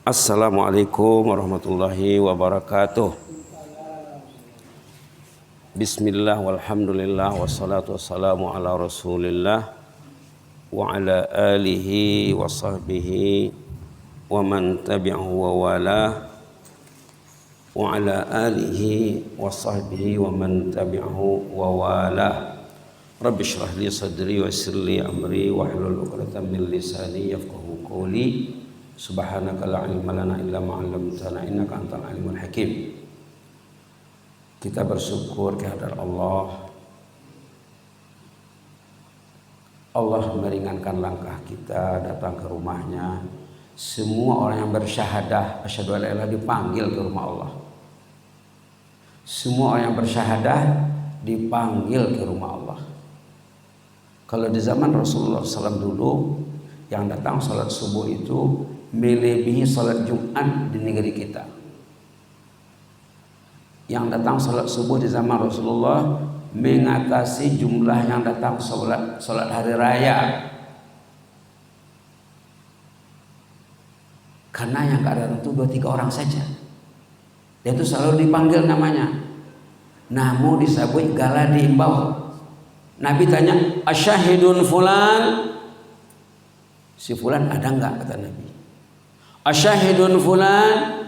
Assalamualaikum warahmatullahi wabarakatuh. Bismillah walhamdulillah wassalatu wassalamu ala rasulillah wa ala alihi wa sahbihi wa man tabi'ahu wa wala wa ala alihi wa sahbihi wa man tabi'ahu wa wala. Rabbi shrah li sadri wa yassir li amri wa hlul 'uqdatam min lisani yafqahu qawli. Subhanaka la ilma lana illa ma 'allamtana innaka antal alimul hakim. Kita bersyukur kehadirat Allah. Allah meringankan langkah kita datang ke rumahnya. Semua orang yang bersyahadah asyhadu alla ilaha illallah dipanggil ke rumah Allah. Semua orang yang bersyahadah dipanggil ke rumah Allah. Kalau di zaman Rasulullah SAW dulu, yang datang salat subuh itu melebihi salat Jumat di negeri kita. Yang datang salat subuh di zaman Rasulullah mengatasi jumlah yang datang salat hari raya. Karena yang keadaan itu 2-3 orang saja. Dan itu selalu dipanggil namanya. Namun disebut gala diimbau. Nabi tanya, asyahidun fulan? Si fulan ada enggak, kata Nabi. Asyahidun fulan?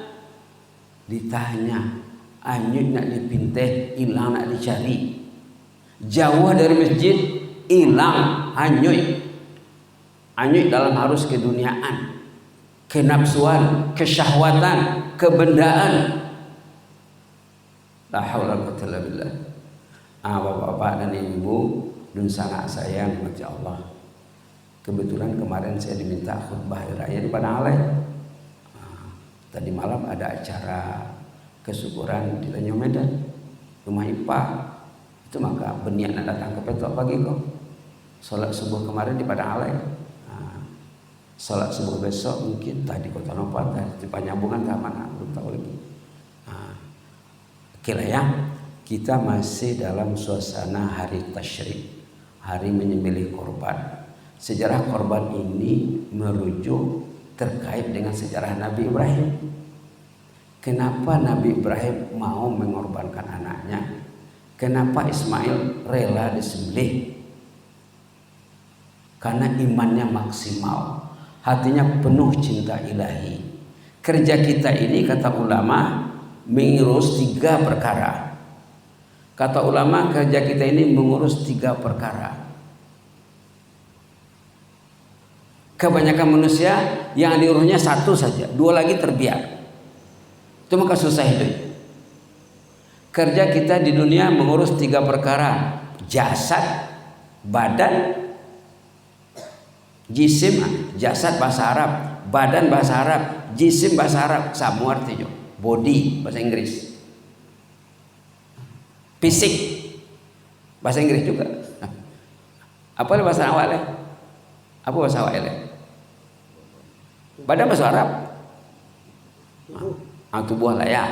Ditanya, anyut nak dipinteh, hilang nak dicari. Jauh dari masjid, hilang, anyut. Anyut dalam harus keduniaan, kenapsuan, kesyahwatan, kebendaan. La haula wala quwwata illa billah. Bapak-bapak dan ibu dan sangat sayang mati Allah. Kebetulan kemarin saya diminta khutbah hari raya di Padang Alai. Tadi malam ada acara kesyukuran di Tanjung Medan, rumah IPA. Itu maka berniat nak datang ke Petok pagi kok. Salat subuh kemarin di Padang Alai. Salat subuh besok mungkin tadi Kota Nopat, di Penyambungan ke mana, belum tahu lagi. Oke lah ya. Kita masih dalam suasana hari tasyrik, hari menyembelih korban. Sejarah korban ini merujuk terkait dengan sejarah Nabi Ibrahim. Kenapa Nabi Ibrahim mau mengorbankan anaknya? Kenapa Ismail rela disembelih? Karena imannya maksimal, hatinya penuh cinta ilahi. Kerja kita ini, kata ulama, mengurus 3 perkara. Kata ulama, kerja kita ini mengurus 3 perkara. Kebanyakan manusia yang diurusnya 1 saja, 2 lagi terbiak. Itu maka susah hidup. Kerja kita di dunia mengurus 3 perkara: jasad, badan, jisim. Jasad bahasa Arab, badan bahasa Arab, jisim bahasa Arab, sama artinya. Body bahasa Inggris. Fisik bahasa Inggris juga. Apa bahasa awalnya? Apa bahasa awalnya? Badan bahasa Arab. Tubuh lah ya.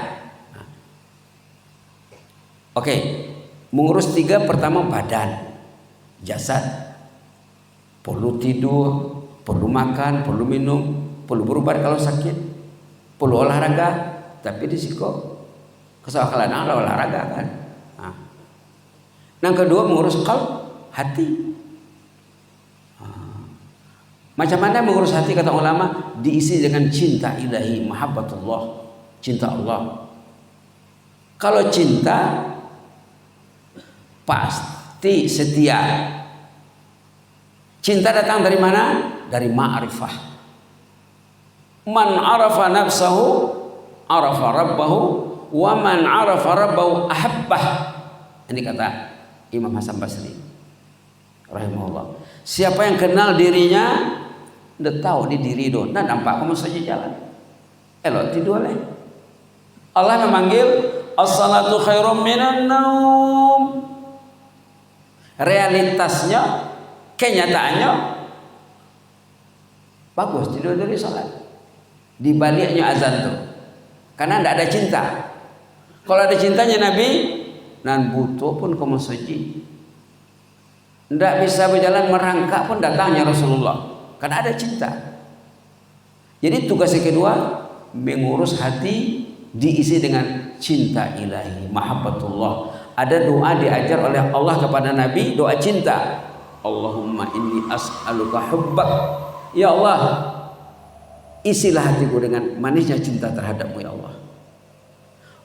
Oke, mengurus 3, pertama badan, jasad. Perlu tidur, perlu makan, perlu minum, perlu berobat kalau sakit, perlu olahraga. Tapi risiko kesalahan olahraga kan. Yang kedua mengurus qalb, hati. Macam mana mengurus hati, kata ulama? Diisi dengan cinta ilahi, mahabbatullah, cinta Allah. Kalau cinta pasti setia. Cinta datang dari mana? Dari ma'rifah. Man arafa nafsahu arafa rabbahu, wa man arafa rabbahu ahabbah. Ini kata Imam Hasan Basri rahimahullah. Siapa yang kenal dirinya, udah tahu di diri itu, nah nampak kamu saja jalan. Elok tidur leh. Allah memanggil as-salatu khairum minan naum. Realitasnya, kenyataannya bagus tidur dari salat. Di baliknya azan tuh. Karena tidak ada cinta. Kalau ada cintanya Nabi, nan butuh pun ke masjid. Tidak bisa berjalan merangkak pun datangnya Rasulullah. Karena ada cinta. Jadi tugas yang kedua, mengurus hati diisi dengan cinta ilahi, mahabbatullah. Ada doa diajar oleh Allah kepada Nabi, doa cinta. Allahumma inni as'aluka hubbak. Ya Allah, isilah hatiku dengan manisnya cinta terhadapmu ya Allah.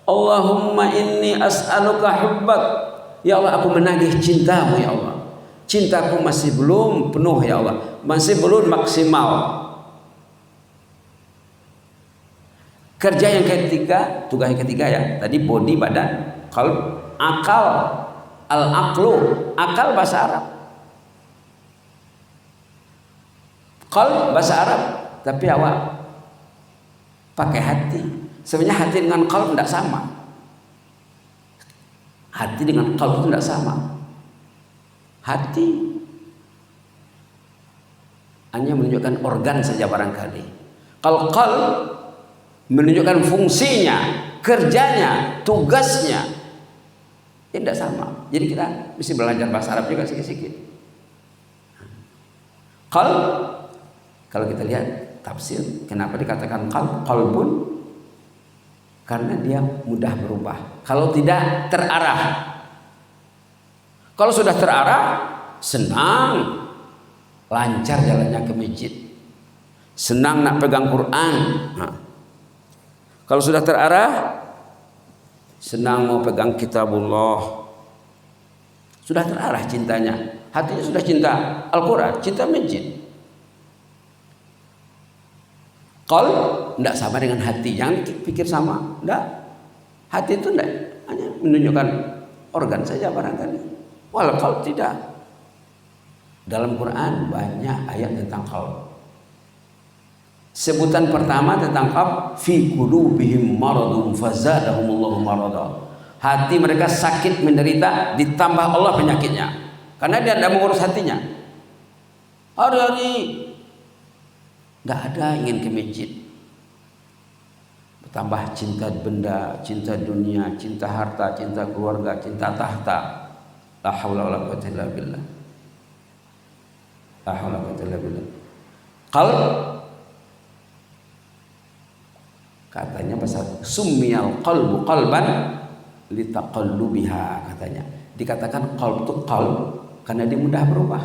Allahumma inni as'aluka hubbak. Ya Allah, aku menagih cintamu ya Allah. Cintaku masih belum penuh ya Allah, masih belum maksimal. Kerja yang ketiga, tugas yang ketiga ya. Tadi body, badan, qalb, akal. Al-aqlu, akal bahasa Arab. Qalb bahasa Arab, tapi awak pakai hati. Sebenarnya hati dengan qalb tidak sama. Hati dengan qalb itu tidak sama. Hati hanya menunjukkan organ saja barangkali. Kalau qalb menunjukkan fungsinya, kerjanya, tugasnya, tidak sama. Jadi kita mesti belajar bahasa Arab juga sedikit-sedikit. Qalb, kalau kita lihat tafsir, kenapa dikatakan qalb? Qalbun, karena dia mudah berubah. Kalau tidak terarah. Kalau sudah terarah, senang, lancar jalannya ke masjid, senang nak pegang Quran. Nah, kalau sudah terarah, senang mau pegang kitabullah, sudah terarah cintanya, hatinya sudah cinta Al-Quran, cinta masjid. Qalb tidak sama dengan hati, jangan pikir sama, tidak. Hati itu tidak hanya menunjukkan organ saja barangkali. Wal qalb tidak. Dalam Quran banyak ayat tentang qalb. Sebutan pertama tentang qalb, fi qulubihim maradun fazadahumullahu marada. Hati mereka sakit menderita, ditambah Allah penyakitnya. Karena dia tidak mengurus hatinya. Hari-hari tidak ada ingin ke masjid. Bertambah cinta benda, cinta dunia, cinta harta, cinta keluarga, cinta tahta. La haula wala quwwata illa billah. La haula wala quwwata illa billah. Qalb, katanya bahasa summiyal qalbu qalban litaqallubiha, katanya. Dikatakan qalb itu qalb karena dia mudah berubah.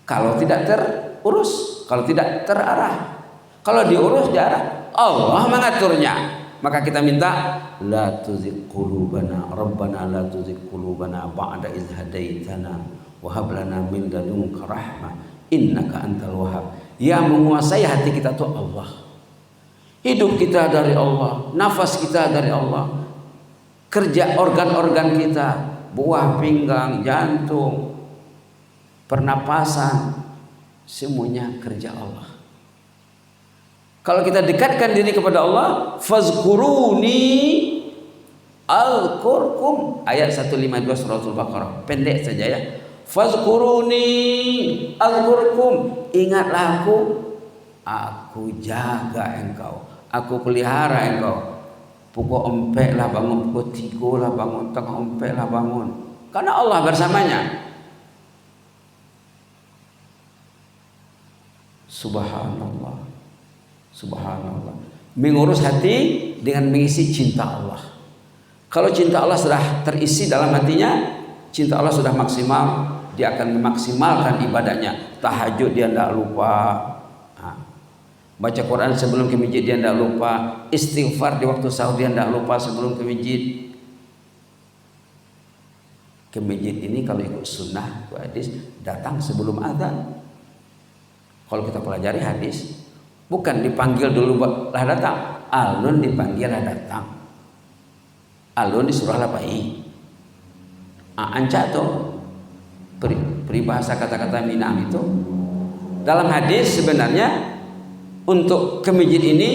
Kalau tidak terurus, kalau tidak terarah. Kalau diurus diarah, Allah mengaturnya. Maka kita minta la tuzigh qulubana rabbana la tuzigh qulubana ba'da idh hadaitana wa hab lana min ladunka rahmah innaka antal wahhab. Yang menguasai hati kita itu Allah. Hidup kita dari Allah, nafas kita dari Allah, kerja organ-organ kita, buah pinggang, jantung, pernapasan, semuanya kerja Allah. Kalau kita dekatkan diri kepada Allah, fazkuruni alkurkum, ayat 152 surah Al-Baqarah, pendek saja ya. Fazkuruni alkurkum, ingatlah aku jaga engkau, aku pelihara engkau. Pukul empek lah bangun, pukul 3 lah bangun, tengah empek lah bangun, karena Allah bersamanya. Subhanallah. Subhanallah. Mengurus hati dengan mengisi cinta Allah. Kalau cinta Allah sudah terisi dalam hatinya, cinta Allah sudah maksimal, dia akan memaksimalkan ibadahnya. Tahajud dia tidak lupa, baca Quran sebelum ke masjid dia tidak lupa, istighfar di waktu sahur dia tidak lupa sebelum ke masjid. Ke masjid ini kalau ikut sunnah, itu hadis, datang sebelum azan. Kalau kita pelajari hadis, bukan dipanggil dulu lah datang, alun dipanggil lah datang, alun disuruh lah pai. Anca tuh peribahasa kata-kata Minang itu dalam hadis sebenarnya untuk ke masjid ini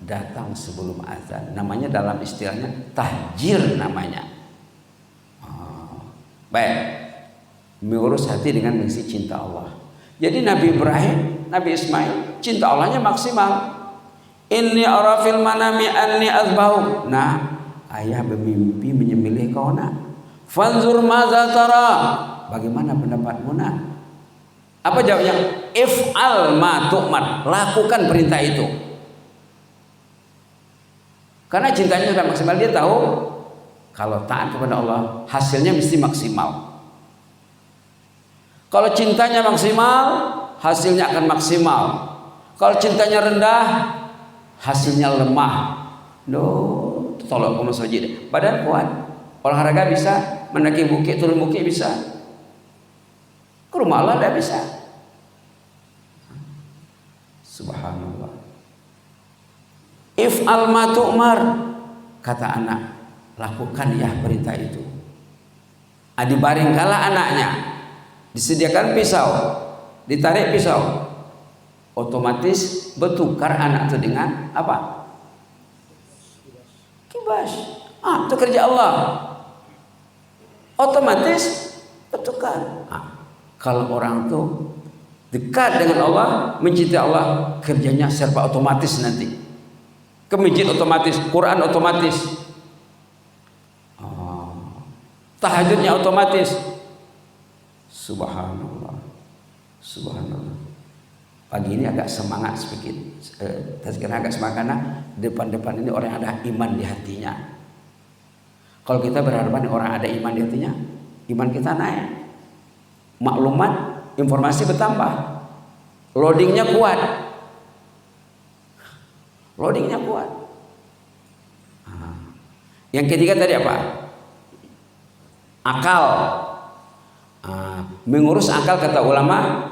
datang sebelum azan, namanya dalam istilahnya tahjir namanya. Baik, mengurus hati dengan mengisi cinta Allah. Jadi Nabi Ibrahim, Nabi Ismail, cinta Allahnya maksimal. Inni ara fil manami anni azbahu. Nah, ayah bermimpi menyembelih kau nak. Fanzur maza tara. Bagaimana pendapatmu nak? Apa jawabnya? If'al ma tu'mar, lakukan perintah itu. Karena cintanya sudah maksimal, dia tahu kalau taat kepada Allah hasilnya mesti maksimal. Kalau cintanya maksimal, hasilnya akan maksimal. Kalau cintanya rendah, hasilnya lemah. Tolong kamu saja. Badan kuat, olahraga bisa, mendaki bukit, turun bukit bisa. Ke rumah Allah tidak bisa. Subhanallah. If'al ma tu'mar, kata anak, lakukan ya perintah itu. Dibaring kala anaknya, disediakan pisau, ditarik pisau, otomatis bertukar anak itu dengan apa? Kibas. Itu kerja Allah. Otomatis bertukar. Kalau orang tuh dekat dengan Allah, mencintai Allah, kerjanya serba otomatis nanti. Ke masjid otomatis, Quran otomatis, tahajudnya otomatis. Subhanallah, subhanallah. Pagi ini agak semangat sedikit, tazkirah agak semangat karena depan-depan ini orang ada iman di hatinya. Kalau kita berhadapan orang ada iman di hatinya, iman kita naik, maklumat, informasi bertambah, loadingnya kuat. Loadingnya kuat. Yang ketiga tadi apa? Akal. Mengurus akal kata ulama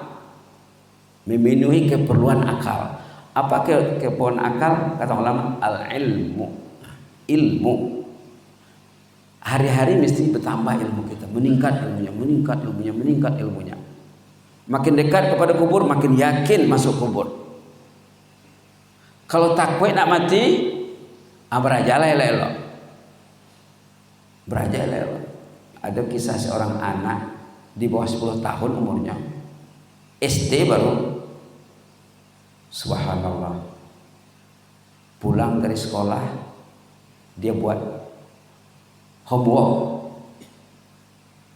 memenuhi keperluan akal. Apa keperluan akal kata ulama? Al-ilmu. Ilmu. Hari-hari mesti bertambah ilmu kita, meningkat ilmunya, meningkat ilmunya, meningkat ilmunya. Makin dekat kepada kubur, makin yakin masuk kubur. Kalau takwa nak mati, berajalah elok. Berajalah elok. Ada kisah seorang anak di bawah 10 tahun umurnya, SD baru. Subhanallah. Pulang dari sekolah, dia buat homework.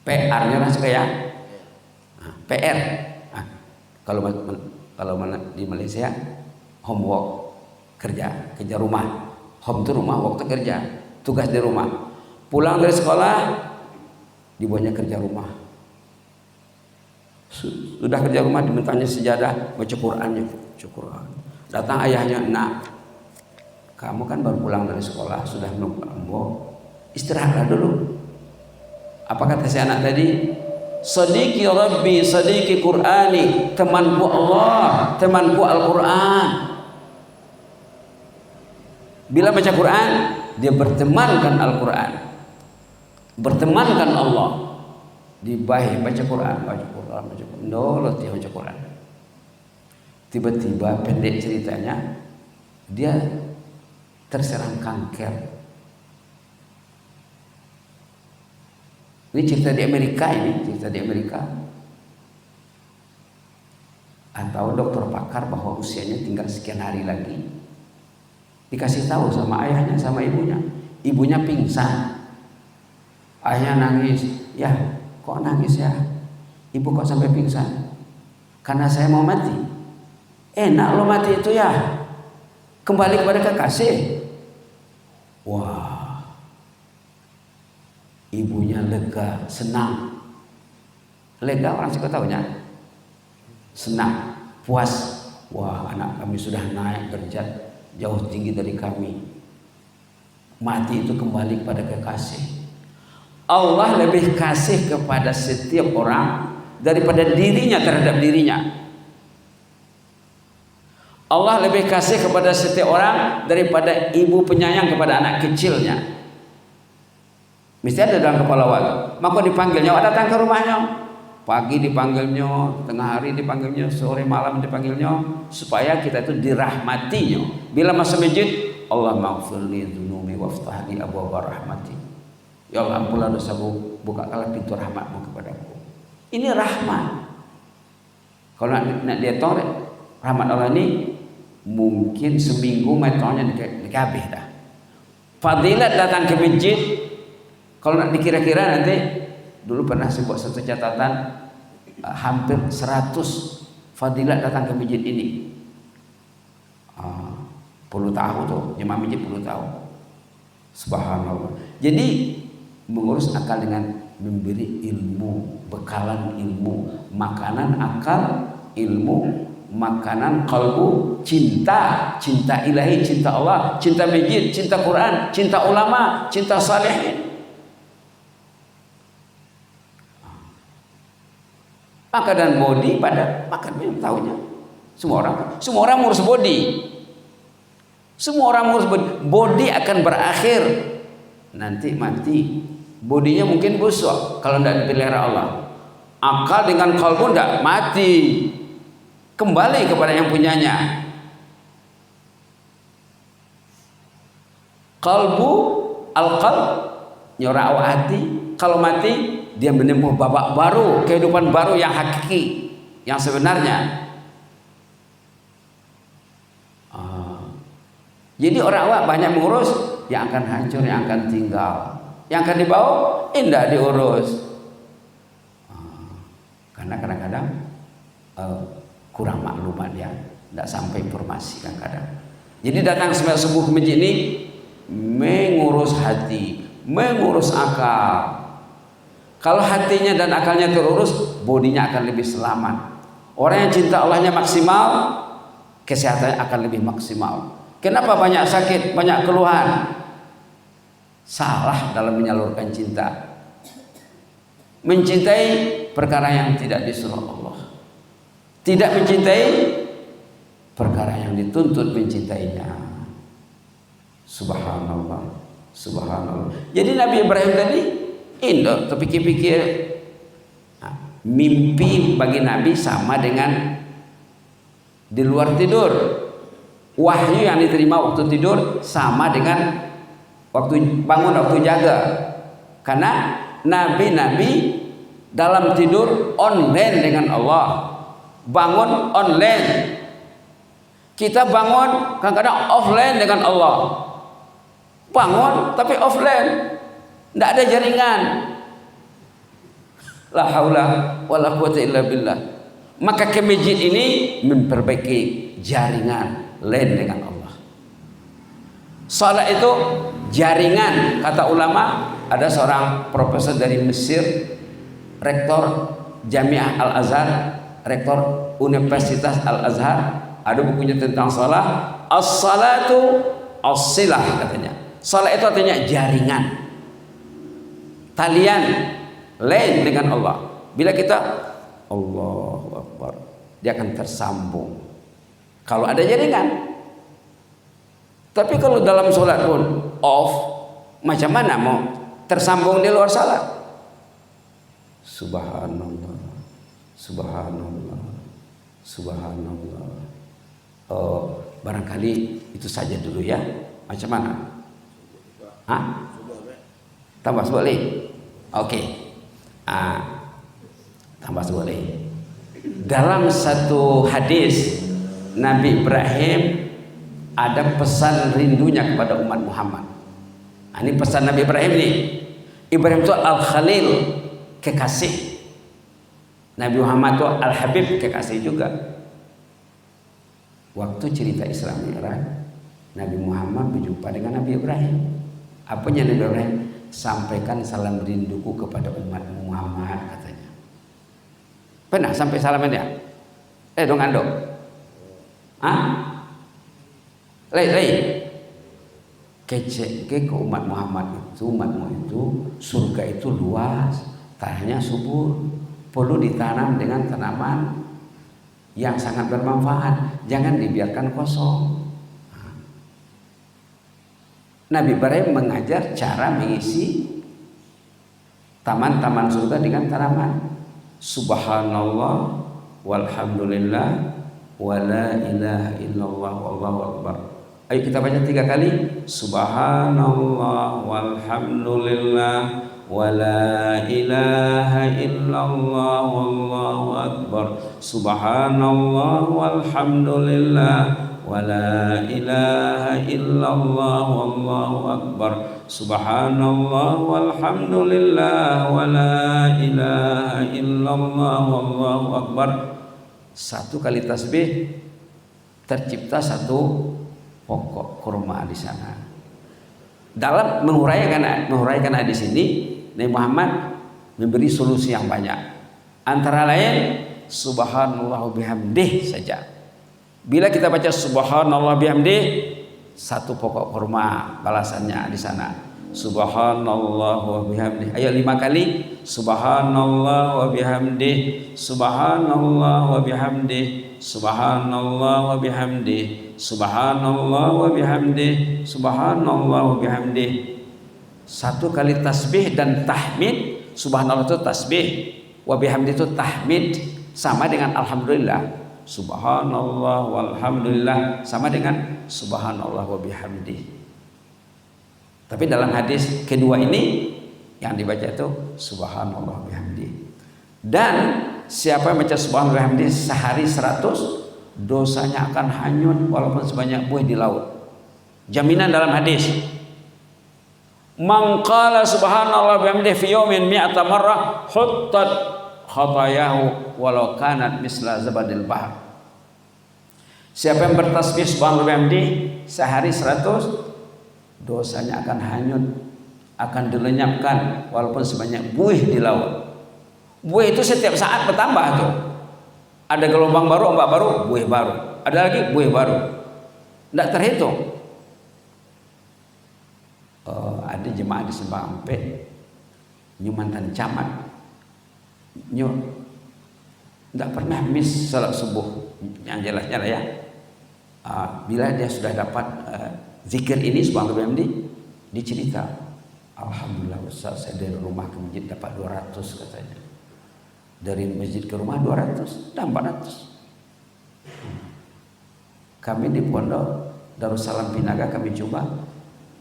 PR-nya masuk ya. PR. Kalau di Malaysia homework. Kerja rumah. Home itu rumah, waktu kerja, tugas di rumah. Pulang dari sekolah, dibuatnya kerja rumah. Sudah kerja rumah, dimintanya sejadah, baca Qurannya, Quran. Datang ayahnya, nak, kamu kan baru pulang dari sekolah, sudah menunggu, istirahatlah dulu. Apa kata si anak tadi? Sadiqi Rabbi, sadiqi Qur'ani, temanku Allah, temanku Al-Quran. Bila baca Quran, dia bertemankan Al-Quran, bertemankan Allah. Dibaik baca Quran, baca Quran, baca Quran. Dia baca Quran. Tiba-tiba pendek ceritanya, dia terserang kanker. Ini cerita di Amerika, Atau dokter pakar bahwa usianya tinggal sekian hari lagi. Dikasih tahu sama ayahnya, sama ibunya. Ibunya pingsan. Ayahnya nangis. Ya, kok nangis ya? Ibu kok sampai pingsan? Karena saya mau mati. Enak lo mati itu ya. Kembali kepada kekasih. Wah. Ibunya lega, senang. Lega orang suka tahunya. Senang, puas. Wah, anak kami sudah naik derajat jauh tinggi dari kami. Mati itu kembali kepada kekasih. Allah lebih kasih kepada setiap orang daripada dirinya terhadap dirinya. Allah lebih kasih kepada setiap orang daripada ibu penyayang kepada anak kecilnya. Mesti ada dalam kepala waktu. Maka dipanggilnya, datang ke rumahnya. Pagi dipanggilnya, tengah hari dipanggilnya, sore malam dipanggilnya, supaya kita itu dirahmatinya. Bila masuk masjid, Allah maghfirli dzunubi waftahli abwaaba rahmati. Ya Allah, ampunlah dosaku, bukakanlah pintu rahmatmu kepadaku. Ini rahmat. Kalau nak dia tahu rahmat Allah ini mungkin seminggu metonnya dikabih dah. Fadilat datang ke masjid, kalau nak dikira-kira nanti, dulu pernah saya buat satu catatan, hampir 100 fadilat datang ke masjid ini. 10 tahun tuh, jemaah masjid 10 tahun. Subhanallah. Jadi mengurus akal dengan memberi ilmu, bekalan ilmu, makanan akal, ilmu, makanan kalbu, cinta ilahi, cinta Allah, cinta masjid, cinta Quran, cinta ulama, cinta salihin. Maka dan body pada makan minum tahunya. Semua orang ngurus body. Semua orang ngurus body. Body akan berakhir nanti mati. Bodinya mungkin busuk kalau tidak dipelihara Allah. Akal dengan kalbu tidak mati. Kembali kepada yang punyanya. Kalbu, al-qalb, nyorak hati. Kalau mati, dia menempuh babak baru, kehidupan baru yang hakiki, yang sebenarnya. Jadi orang awak banyak mengurus, yang akan hancur, yang akan tinggal, yang akan dibawa, tidak diurus. Karena kadang-kadang kurang maklumat ya, tidak sampai informasi kadang-kadang. Jadi datang subuh ke masjid ini mengurus hati, mengurus akal. Kalau hatinya dan akalnya terurus, bodinya akan lebih selamat. Orang yang cinta Allahnya maksimal, kesehatannya akan lebih maksimal. Kenapa banyak sakit, banyak keluhan? Salah dalam menyalurkan cinta. Mencintai perkara yang tidak disuruh Allah. Tidak mencintai perkara yang dituntut mencintainya. Subhanallah, subhanallah. Jadi Nabi Ibrahim tadi indah, terpikir-pikir. Mimpi bagi Nabi sama dengan di luar tidur. Wahyu yang diterima waktu tidur sama dengan waktu bangun, waktu jaga. Karena nabi-nabi dalam tidur online dengan Allah, bangun online. Kita bangun kadang-kadang offline dengan Allah. Bangun tapi offline, tidak ada jaringan. La haula wala quwwata illa billah. Maka ke masjid ini memperbaiki jaringan lain dengan Allah. Salat itu jaringan, kata ulama. Ada seorang profesor dari Mesir, rektor Jamiah Al-Azhar, rektor Universitas Al-Azhar, ada bukunya tentang salat. As-salatu as-silah katanya. Salat itu artinya jaringan, talian lain dengan Allah. Bila kita Allahu Akbar, dia akan tersambung kalau ada jaringan. Tapi kalau dalam sholat pun off, macam mana mau tersambung di luar salat? Subhanallah, subhanallah, subhanallah. Oh, barangkali itu saja dulu ya. Macam mana? Hah? Tambah boleh? Oke. Tambah boleh. Dalam satu hadis Nabi Ibrahim ada pesan rindunya kepada umat Muhammad. Ini pesan Nabi Ibrahim nih. Ibrahim itu Al-Khalil, kekasih. Nabi Muhammad itu Al-Habib, kekasih juga. Waktu cerita Isra Mi'raj, Nabi Muhammad berjumpa dengan Nabi Ibrahim. Apanya Nabi Ibrahim? Sampaikan salam rinduku kepada umat Muhammad, katanya. Pernah sampai salaman dia? Dong ando. Lei. Kece ke umat Muhammad itu, umatmu itu, surga itu luas, tanahnya subur, perlu ditanam dengan tanaman yang sangat bermanfaat, jangan dibiarkan kosong. Nabi Ibrahim mengajar cara mengisi taman-taman surga dengan tanaman. Subhanallah walhamdulillah wala ilaha illallah wallahu akbar. Ayo kita baca 3 kali. Subhanallah walhamdulillah wala ilaha illallah wallahu akbar. Subhanallah walhamdulillah wala ilaha illallah wallahu akbar. subhanallah walhamdulillah wa la ilaha illallah wallahu akbar. Satu kali tasbih tercipta satu pokok kurma di sana. Dalam menguraikan hadis ini, Nabi Muhammad memberi solusi yang banyak. Antara lain subhanallah bihamdih saja. Bila kita baca subhanallah bihamdih, satu pokok kurma balasannya di sana. Subhanallah wa bihamdih. Ayo 5 kali. Subhanallah wa bihamdih. Subhanallah wa bihamdih. Subhanallah wa bihamdih. Subhanallah wa bihamdih. Subhanallah wa bihamdih. Satu kali tasbih dan tahmid. Subhanallah itu tasbih, wa bihamdih itu tahmid, sama dengan alhamdulillah. Subhanallah walhamdulillah sama dengan subhanallah wa bihamdih. Tapi dalam hadis kedua ini yang dibaca itu subhanallah bihamdih. Dan siapa yang baca subhanallah bihamdih sehari 100, dosanya akan hanyut walaupun sebanyak buih di laut. Jaminan dalam hadis. Man qala subhanallah bihamdih fi yawmin mi'ata marrah huttat khatayahu walau kanat misla zabadil bahr. Siapa yang bertasbih subhanallah bihamdih sehari 100, dosanya akan hanyut, akan dilenyapkan walaupun sebanyak buih di laut. Buih itu setiap saat bertambah tuh. Ada gelombang baru, ombak baru, buih baru. Ada lagi buih baru. Tidak terhitung. Ada jemaah di Sembah Ampe, mantan camat, tidak pernah miss salat subuh. Yang jelasnya lah ya. Bila dia sudah dapat zikir ini subhanallah bihamdi, dicerita, alhamdulillah Ustaz, saya dari rumah ke masjid dapat 200 katanya. Dari masjid ke rumah 200 dan 400. Kami di Pondok Darussalam Pinaga kami coba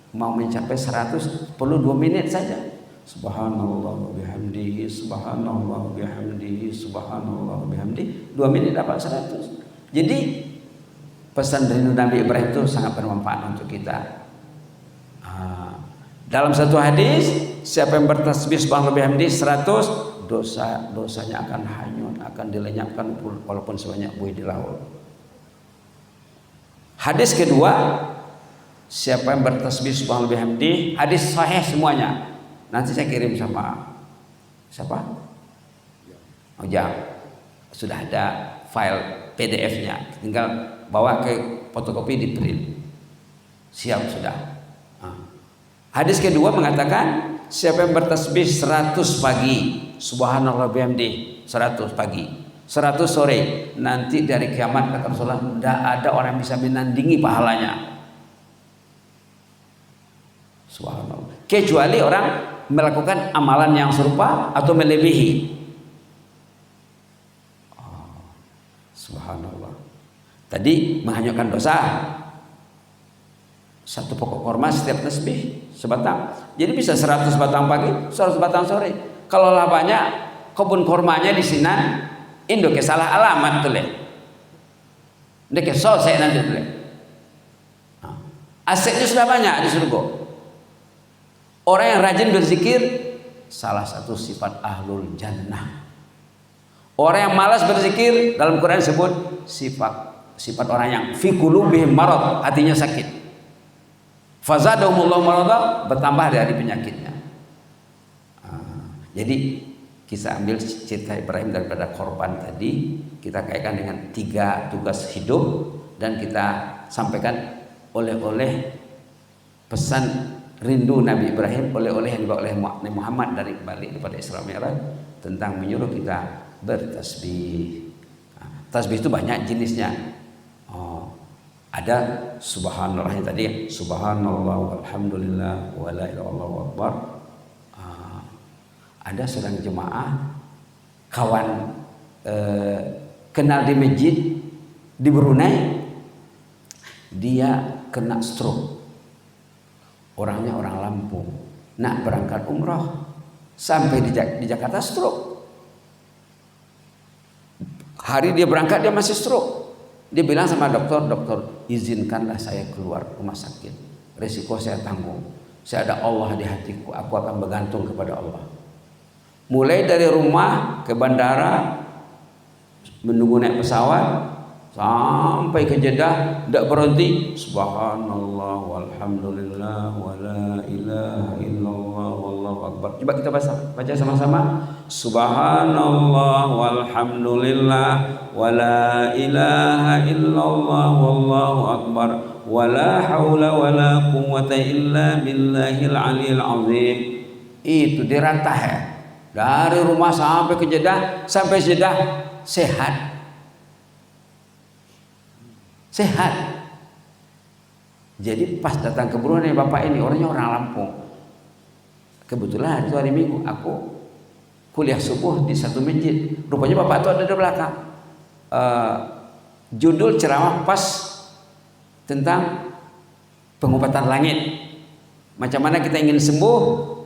mau mencapai 100 perlu 2 menit saja. Subhanallah bihamdihi, subhanallah bihamdihi, subhanallah bihamdihi. 2 menit dapat 100. Jadi pesan dari Nabi Ibrahim itu sangat bermanfaat untuk kita. Dalam satu hadis, siapa yang bertasbih subhanallah bihamdihi 100, dosanya akan hanyut, akan dilenyapkan walaupun sebanyak buih di laut. Hadis kedua, siapa yang bertasbih subhanallah bihamdihi, hadis sahih semuanya. Nanti saya kirim sama siapa? Ojang. Sudah ada file PDF-nya, tinggal bawa ke fotokopi di print. Siap sudah. Hadis kedua mengatakan siapa yang bertasbih 100 pagi subhanallah bihamdi, 100 pagi, 100 sore, nanti dari kiamat kata Rasulullah tidak ada orang yang bisa menandingi pahalanya. Subhanallah. Kecuali orang melakukan amalan yang serupa atau melebihi. Subhanallah. Tadi menghanyutkan dosa. Satu pokok kurma setiap tasbih sebatang. Jadi bisa 100 batang pagi, 100 batang sore. Kalau lah banyak kebun kurmanya di Sinan, Indo ke salah alamat tuh le. Ndek selesai nanti tuh le. Asetnya sudah banyak di surga. Orang yang rajin berzikir salah satu sifat ahlul jannah. Orang yang malas berzikir dalam Quran sebut sifat orang yang fi qulubihim marad, hatinya sakit. Fazadahumullahu marada, bertambah dari penyakitnya. Jadi kita ambil cerita Ibrahim daripada korban tadi, kita kaitkan dengan 3 tugas hidup dan kita sampaikan oleh-oleh pesan rindu Nabi Ibrahim, oleh-oleh yang dibawa oleh Nabi Muhammad dari balik daripada Isra Mi'raj tentang menyuruh kita bertasbih. Tasbih itu banyak jenisnya. Ada subhanallah yang tadi, subhanallah walhamdulillah wa la ilaha illallah akbar. Ada seorang jemaah kawan kenal di masjid di Brunei, dia kena stroke. Orangnya orang Lampung, nak berangkat umrah, sampai di Jakarta stroke. Hari dia berangkat dia masih stroke. Dia bilang sama dokter, izinkanlah saya keluar rumah sakit, resiko saya tanggung. Saya ada Allah di hatiku, aku akan bergantung kepada Allah. Mulai dari rumah ke bandara, menunggu naik pesawat, sampai ke Jeddah, tidak berhenti. Subhanallah walhamdulillah wala ilaha illallah wallahu akbar. Coba kita baca sama-sama. Subhanallah walhamdulillah wala ilaha illallah wallahu akbar wala haula wala quwwata illa billahil aliyil azim. Itu dirantah ya. Dari rumah sampai ke Jeddah, sampai Jeddah sehat. Sehat. Jadi pas datang ke Brunei, bapak ini orangnya orang Lampung. Kebetulan itu hari Minggu, aku kuliah subuh di satu masjid. Rupanya bapak itu ada di belakang. Judul ceramah pas tentang pengobatan langit. Macam mana kita ingin sembuh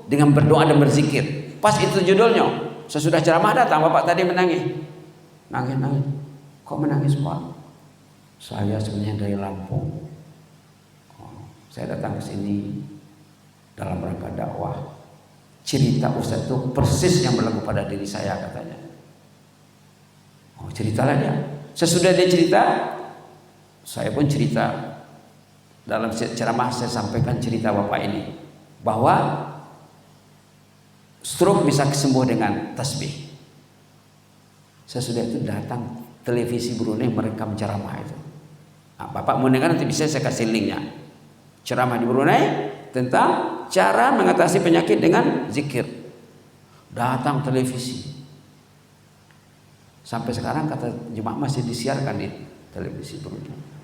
dengan berdoa dan berzikir. Pas itu judulnya. Sesudah ceramah datang, bapak tadi menangis. Nangis. Kok menangis, Pak? Saya sebenarnya dari Lampung. Saya datang ke sini dalam rangka dakwah. Cerita Ustaz itu persis yang berlaku pada diri saya, katanya. Ceritalah dia. Sesudah dia cerita, saya pun cerita. Dalam ceramah saya sampaikan cerita bapak ini, bahwa stroke bisa sembuh dengan tasbih. Sesudah itu datang televisi Brunei merekam ceramah itu. Nah, bapak mau dengar nanti bisa saya kasih linknya. Ceramah di Brunei tentang cara mengatasi penyakit dengan zikir. Datang televisi. Sampai sekarang kata jemaah masih disiarkan di televisi Brunei.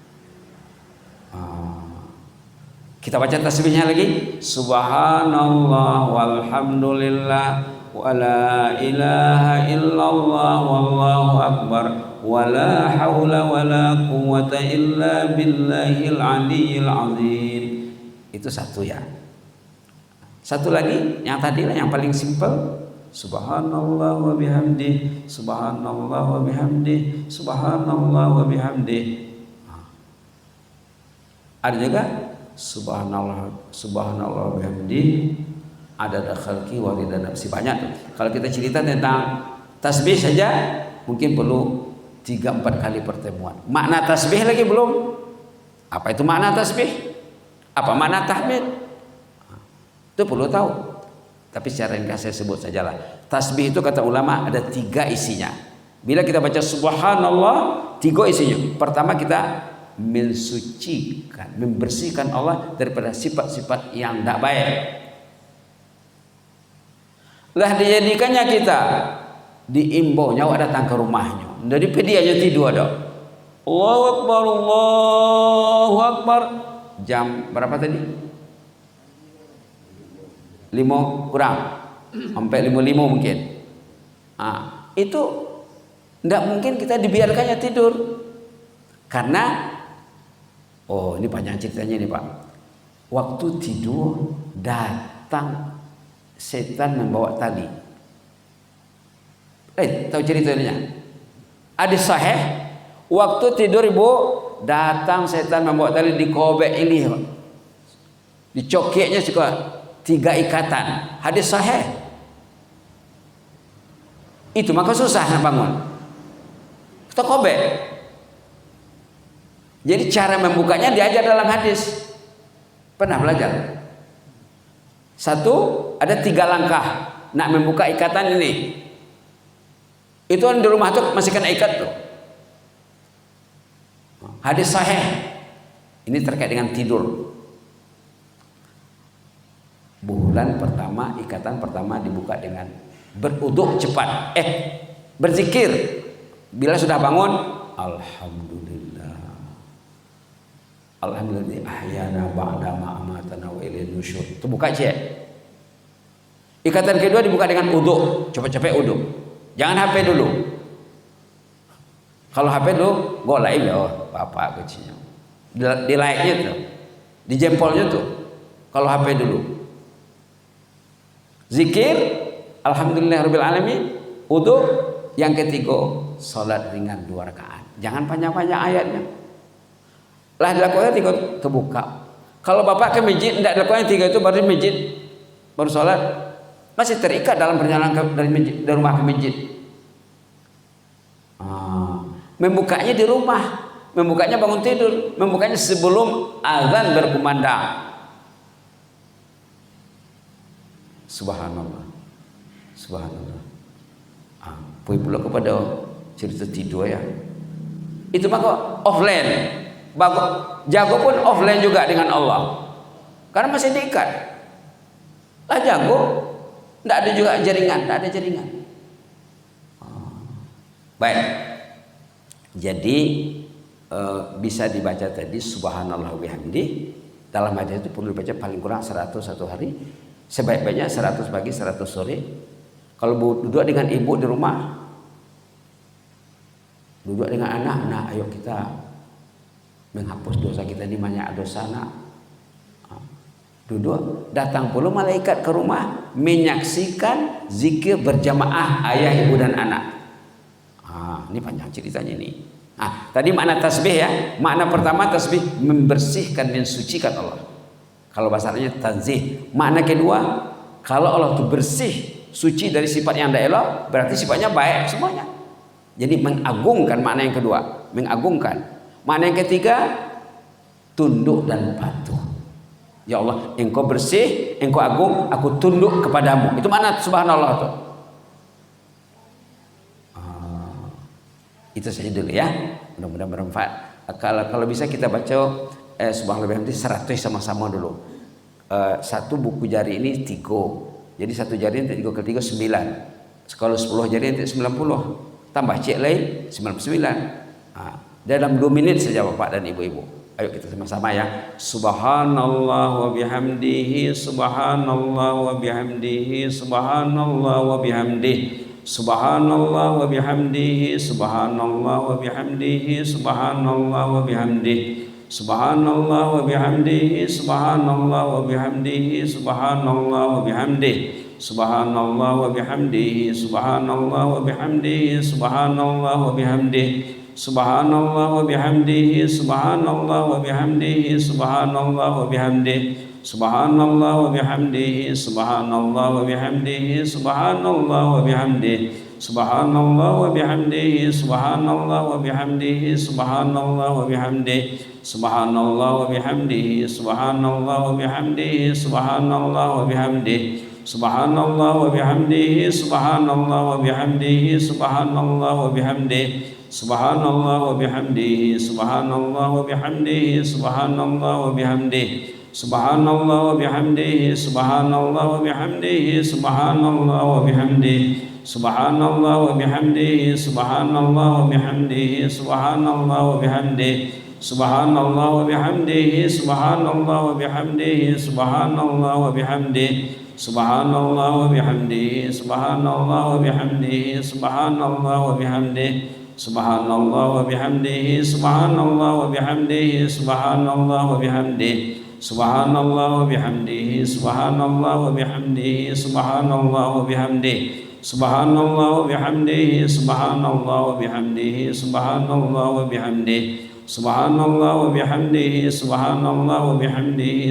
Kita baca tasbihnya lagi. Subhanallah walhamdulillah wala ilaha illallah wallahu akbar wala haula wala quwwata illa billahil aliyil azim. Itu satu ya. Satu lagi yang tadi lah yang paling simpel. Subhanallah wa bihamdi, subhanallah wa bihamdi, subhanallah wa bihamdi. Ada juga subhanallah wa bihamdi adada khalqi wa ridha nafsi. Banyak tuh. Kalau kita cerita tentang tasbih saja mungkin perlu 3-4 kali pertemuan. Makna tasbih lagi belum. Apa itu makna tasbih? Apa makna tahmid? Itu perlu tahu. Tapi secara ringkas saya sebut sajalah. Tasbih itu kata ulama ada 3 isinya. Bila kita baca subhanallah, 3 isinya. Pertama kita mensucikan, membersihkan Allah daripada sifat-sifat yang tidak baik. Lah dijadikannya kita diimbau nyawa datang ke rumahnya. Dari dia aja tidur ada. Allahu Akbar, Allahu Akbar. Jam berapa tadi? 5 kurang. Sampai 5:05 mungkin. Itu tidak mungkin kita dibiarkannya tidur. Karena ini panjang ceritanya nih Pak. Waktu tidur datang setan membawa tali. Tahu ceritanya? Hadis sahih, waktu tidur ibu datang setan membawa tali dikobek ini, Pak. Dicokeknya juga 3 ikatan. Hadis sahih. Itu maka susah nak bangun. Kita kobek. Jadi cara membukanya diajar dalam hadis. Pernah belajar? 1, ada 3 langkah nak membuka ikatan ini. Itu di rumah tuh masih kena ikat tuh. Hadis sahih. Ini terkait dengan tidur. Bulan pertama, ikatan pertama dibuka dengan beruduk cepat. Berzikir. Bila sudah bangun, alhamdulillah. Alhamdulillah ahyana ba'da ma amatana wa ilaihi nusyur. Itu buka cek. Ikatan kedua dibuka dengan uduk. Cepat-cepat uduk. Jangan HP dulu. Kalau HP dulu, golaim ya, bapak kecilnya. Di layaknya tuh, di jempolnya tuh. Kalau HP dulu. Zikir, alhamdulillahirabbil alamin. Uduk, yang ketiga, salat ringan 2 rakaat. Jangan panjang-panjang ayatnya. Lah dilakukan 3 kebuka. Kalau bapak ke masjid tidak lakukan yang 3 itu baru di masjid, baru sholat, masih terikat dalam perjalanan dari rumah ke masjid. Membukanya di rumah, membukanya bangun tidur, membukanya sebelum azan berkumandang. Subhanallah, subhanallah. Poin pula kepada cerita tidur ya. Itu mah kok offline. Bagus, jago pun offline juga dengan Allah. Karena masih diikat. Lah jago, tidak ada juga jaringan, tidak ada jaringan. Baik. Jadi bisa dibaca tadi subhanallah bihamdi. Dalam hadis itu perlu dibaca paling kurang 100 satu hari. Sebaik-baiknya 100 pagi, 100 sore. Kalau duduk dengan ibu di rumah, duduk dengan anak, ayo kita menghapus dosa kita ini, banyak dosa nak. Duduk, datang pula malaikat ke rumah menyaksikan zikir berjamaah ayah, ibu dan anak. Ini panjang ceritanya ini. Tadi makna tasbih ya. Makna pertama tasbih membersihkan, mensucikan Allah. Kalau bahasanya tanzih. Makna kedua, kalau Allah itu bersih, suci dari sifat yang tidak elok, berarti sifatnya baik semuanya. Jadi mengagungkan, makna yang kedua, mengagungkan. Makna yang ketiga, tunduk dan patuh. Ya Allah, engkau bersih, engkau agung, aku tunduk kepadamu. Itu makna subhanallah itu. Itu saja dulu ya. Mudah-mudahan bermanfaat. Kalau bisa kita baca subhanallah bihamdi 100 sama-sama dulu. Satu buku jari ini 3. Jadi satu jari nanti 3 kali 3 9. Kalau 10 jari nanti 90. Tambah cek lain 99. Dalam 2 menit saja Bapak dan Ibu-ibu. Ayo kita sama-sama ya. Subhanallah wa bihamdihi, subhanallah wa bihamdihi, subhanallah wa bihamdihi. Subhanallah wa bihamdihi, subhanallah wa bihamdihi, subhanallah wa bihamdihi. Subhanallah wa bihamdihi, subhanallah wa bihamdihi, subhanallah wa bihamdihi. Subhanallah wa bihamdihi, subhanallah wa bihamdihi, subhanallah wa bihamdihi. Subhanallah wa bihamdihi, subhanallah wa bihamdihi, subhanallah wa bihamdihi. Subhanallah wa bihamdihi, subhanallah wa bihamdihi, subhanallah wa bihamdihi. Subhanallah wa bihamdihi, subhanallah wa bihamdihi, subhanallah wa bihamdihi. Subhanallah wa bihamdihi, subhanallah wa bihamdihi, subhanallah wa bihamdihi. Subhanallah wa bihamdihi, subhanallah wa bihamdihi, subhanallah wa bihamdihi. Subhanallah wa bihamdihi, subhanallah wa bihamdihi, subhanallah wa bihamdihi. Subhanallah wa bihamdihi, subhanallah wa bihamdihi, subhanallah wa bihamdihi. Subhanallah wa bihamdihi, subhanallah wa bihamdihi, subhanallah wa bihamdihi. Subhanallah wa bihamdihi, subhanallah wa bihamdihi, subhanallah wa bihamdihi. Subhanallah wa bihamdihi, subhanallah wa bihamdihi, subhanallah wa bihamdihi. Subhanallah wa bihamdihi, subhanallah wa bihamdihi, subhanallah wa bihamdihi. Subhanallah wa bihamdihi, subhanallah wa bihamdihi, subhanallah wa bihamdihi. Subhanallah wa bihamdihi, subhanallah wa bihamdihi, subhanallah wa bihamdihi. Subhanallah wa bihamdihi, subhanallah wa bihamdihi, subhanallah wa bihamdihi. Subhanallah wa bihamdihi, subhanallah wa bihamdihi,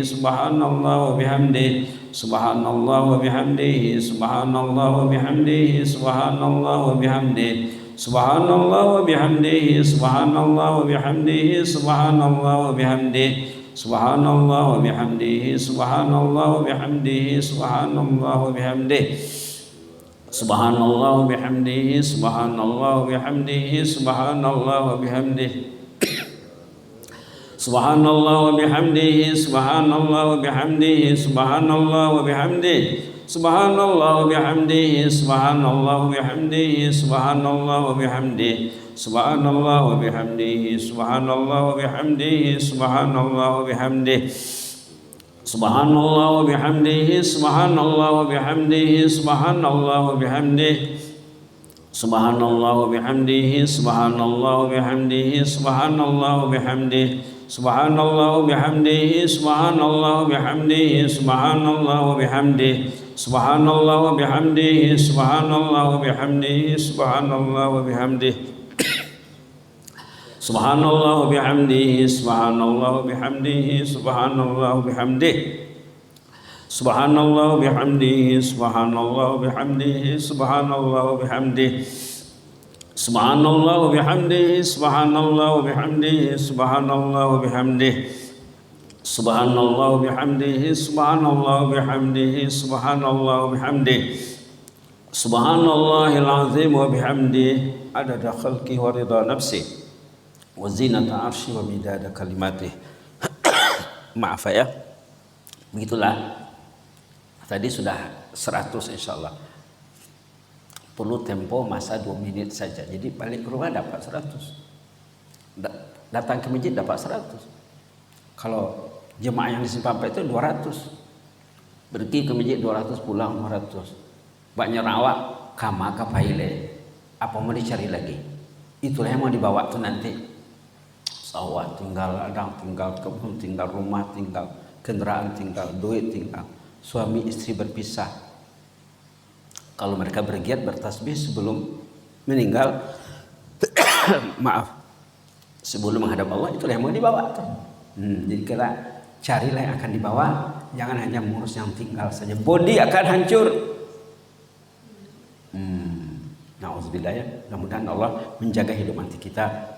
subhanallah wa bihamdihi. Subhanallah wa bihamdihi, subhanallah wa bihamdihi, subhanallah wa bihamdihi. Subhanallah wa bihamdihi, subhanallah wa bihamdihi, subhanallah wa bihamdihi. Subhanallah wa bihamdihi, subhanallah wa bihamdihi, subhanallah wa bihamdihi. Subhanallah wa bihamdihi, subhanallah wa bihamdihi, subhanallah wa bihamdihi. Subhanallah wa bihamdihi, subhanallah wa bihamdihi, subhanallah wa bihamdihi. Subhanallah wa bihamdihi, subhanallah wa bihamdihi, subhanallah wa bihamdihi. Subhanallah wa bihamdihi, subhanallah wa bihamdihi, subhanallah wa bihamdihi. Subhanallah wa bihamdihi, subhanallah wa bihamdihi, subhanallah wa bihamdihi. Subhanallah wa bihamdihi, subhanallah wa bihamdihi, subhanallah wa bihamdihi. Subhanallah wa bihamdihi, subhanallah wa bihamdihi, subhanallah wa bihamdihi. Subhanallah bihamdihi, subhanallah bihamdihi, subhanallah bihamdihi, subhanallah bihamdihi, subhanallah bihamdihi, subhanallah bihamdihi, subhanallah bihamdihi, subhanallah bihamdihi, subhanallah bihamdihi, subhanallah bihamdihi, subhanallah bihamdihi, subhanallah bihamdihi, subhanallahil azim wa bihamdihi adada khalqi wa ridha nafsi wa zinata arsy wa midada kalimatih. Maaf ya, begitulah. Tadi sudah 100 insyaallah. Perlu tempo masa 2 menit saja. Jadi balik ke rumah dapat 100. Datang ke masjid dapat 100. Kalau jemaah yang di Simpampe itu 200. Pergi ke masjid 200, pulang 200. Banyak rawak kama kapaile. Apa mau dicari lagi? Itulah yang mau dibawa tuh nanti. Sawah tinggal, ladang tinggal, kebun tinggal, rumah tinggal, kendaraan tinggal, duit tinggal, suami istri berpisah. Kalau mereka bergiat bertasbih sebelum meninggal, maaf, sebelum menghadap Allah, itulah yang mau dibawa tuh. Jadi kita carilah yang akan dibawa, jangan hanya mengurus yang tinggal saja. Bodi akan hancur. Nauzubillah ya. Mudah-mudahan Allah menjaga hidup mati kita.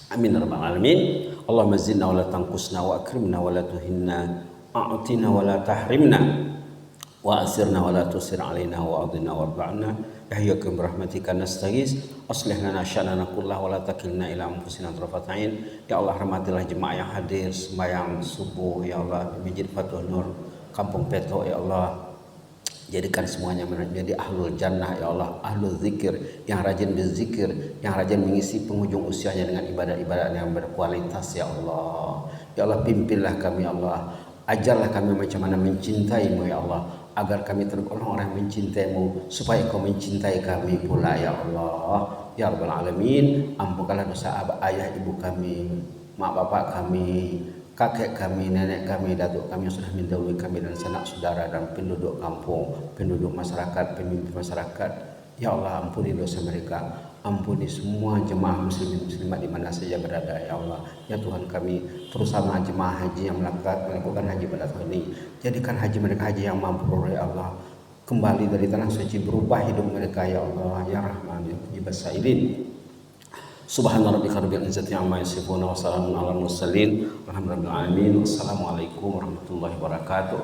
Amin ya rabbal alamin. Allahumma zidna wa la tanqusna wa akrimna wa la tuhinna, a'tina wa la tahrimna, wa asirna wa la tusir alaina wa adina warfa'na. Yahyakum rahmatika nastaghis, aslih lana sya'nana kullahu wa la takilna ila anfusina tarfat ain. Ya Allah, rahmatilah jemaah yang hadir sembahyang subuh ya Allah di Masjid Fathul Nur Kampung Peto ya Allah. Jadikan semuanya menjadi ahlul jannah ya Allah, ahlul zikir, yang rajin berzikir, yang rajin mengisi penghujung usianya dengan ibadah-ibadah yang berkualitas ya Allah. Ya Allah, pimpinlah kami ya Allah, ajarlah kami macam mana mencintaimu ya Allah, agar kami tergolong orang yang mencintaimu, supaya kau mencintai kami pula ya Allah. Ya Rabbal Alamin, ampunkanlah dosa ayah ibu kami, mak bapak kami, kakek kami, nenek kami, datuk kami yang sudah mendahului kami, dan sanak saudara dan penduduk kampung, penduduk masyarakat, pemimpin masyarakat. Ya Allah, ampuni dosa mereka, ampuni semua jemaah muslimin muslimat di mana saja berada ya Allah. Ya Tuhan kami, terutama jemaah haji yang melakukan haji pada tahun ini, jadikan haji mereka haji yang mabrur ya Allah. Kembali dari tanah suci, berubah hidup mereka ya Allah. Ya Rahman ya Mujibas Sa'ilin. Subhana rabbika rabbil izzati amma yasifun wa salamun alal mursalin walhamdulillahi rabbil alamin. Wassalamualaikum warahmatullahi wabarakatuh.